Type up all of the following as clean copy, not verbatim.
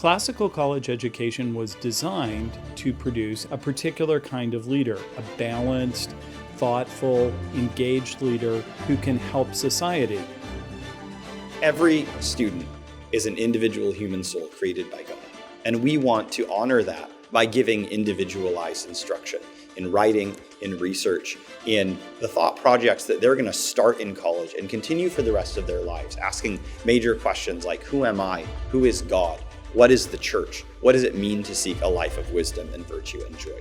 Classical college education was designed to produce a particular kind of leader, a balanced, thoughtful, engaged leader who can help society. Every student is an individual human soul created by God, and we want to honor that by giving individualized instruction in writing, in research, in the thought projects that they're going to start in college and continue for the rest of their lives, asking major questions like, who am I? Who is God? What is the church? What does it mean to seek a life of wisdom and virtue and joy?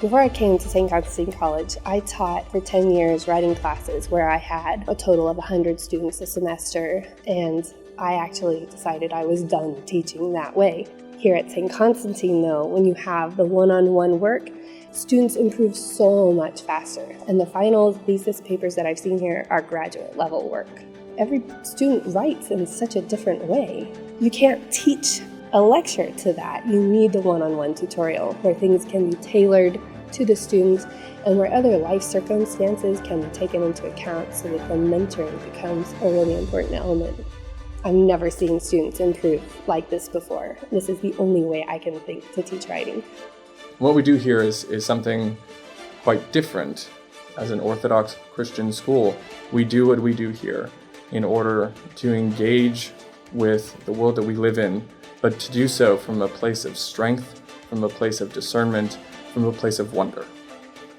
Before I came to St. Constantine College, I taught for 10 years writing classes where I had a total of 100 students a semester, and I actually decided I was done teaching that way. Here at St. Constantine, though, when you have the one-on-one work, students improve so much faster, and the final thesis papers that I've seen here are graduate level work. Every student writes in such a different way. You can't teach a lecture to that. You need the one-on-one tutorial where things can be tailored to the students and where other life circumstances can be taken into account so that the mentoring becomes a really important element. I've never seen students improve like this before. This is the only way I can think to teach writing. What we do here is something quite different. As an Orthodox Christian school, we do what we do here in order to engage with the world that we live in, but to do so from a place of strength, from a place of discernment, from a place of wonder.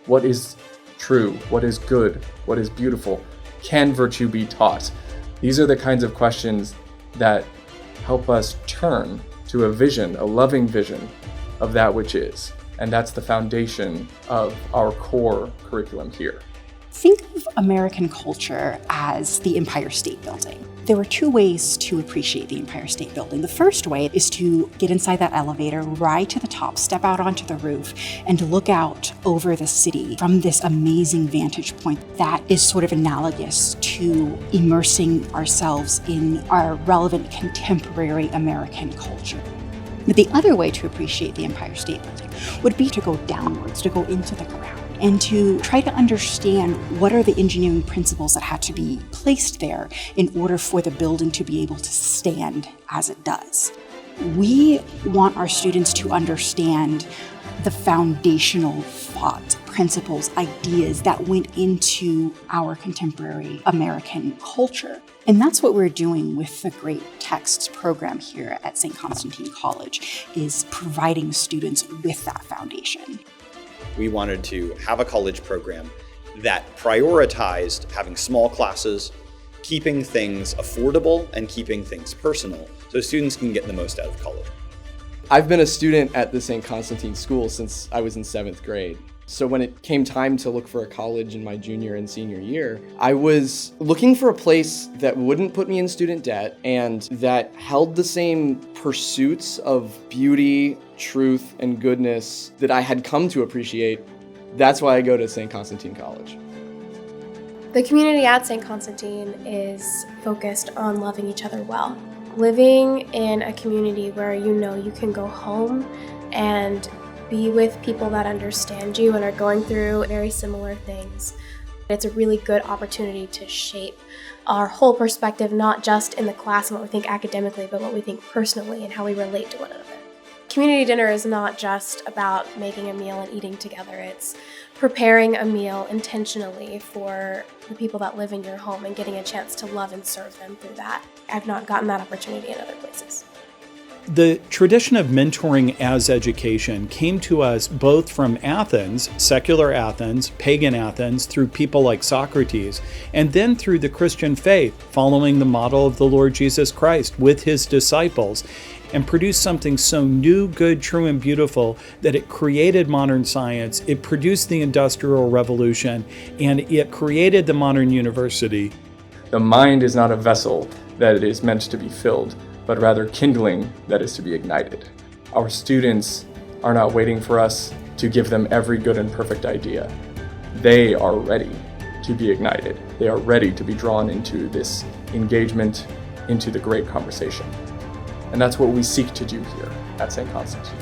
What is true? What is good? What is beautiful? Can virtue be taught? These are the kinds of questions that help us turn to a vision, a loving vision of that which is. And that's the foundation of our core curriculum here. Think of American culture as the Empire State Building. There were two ways to appreciate the Empire State Building. The first way is to get inside that elevator, ride to the top, step out onto the roof, and to look out over the city from this amazing vantage point that is sort of analogous to immersing ourselves in our relevant contemporary American culture. But the other way to appreciate the Empire State Building would be to go downwards, to go into the ground, and to try to understand what are the engineering principles that had to be placed there in order for the building to be able to stand as it does. We want our students to understand the foundational thought, principles, ideas that went into our contemporary American culture. And that's what we're doing with the Great Texts program here at St. Constantine College, is providing students with that foundation. We wanted to have a college program that prioritized having small classes, keeping things affordable, and keeping things personal so students can get the most out of college. I've been a student at the St. Constantine School since I was in 7th grade. So when it came time to look for a college in my junior and senior year, I was looking for a place that wouldn't put me in student debt and that held the same pursuits of beauty, truth, and goodness that I had come to appreciate. That's why I go to St. Constantine College. The community at St. Constantine is focused on loving each other well. Living in a community where you know you can go home and be with people that understand you and are going through very similar things. It's a really good opportunity to shape our whole perspective, not just in the class and what we think academically, but what we think personally and how we relate to one another. Community dinner is not just about making a meal and eating together. It's preparing a meal intentionally for the people that live in your home and getting a chance to love and serve them through that. I've not gotten that opportunity in other places. The tradition of mentoring as education came to us both from Athens, secular Athens, pagan Athens, through people like Socrates, and then through the Christian faith, following the model of the Lord Jesus Christ with his disciples, and produced something so new, good, true, and beautiful that it created modern science, it produced the Industrial Revolution, and it created the modern university. The mind is not a vessel that it is meant to be filled, but rather kindling that is to be ignited. Our students are not waiting for us to give them every good and perfect idea. They are ready to be ignited. They are ready to be drawn into this engagement, into the great conversation. And that's what we seek to do here at St. Constantine.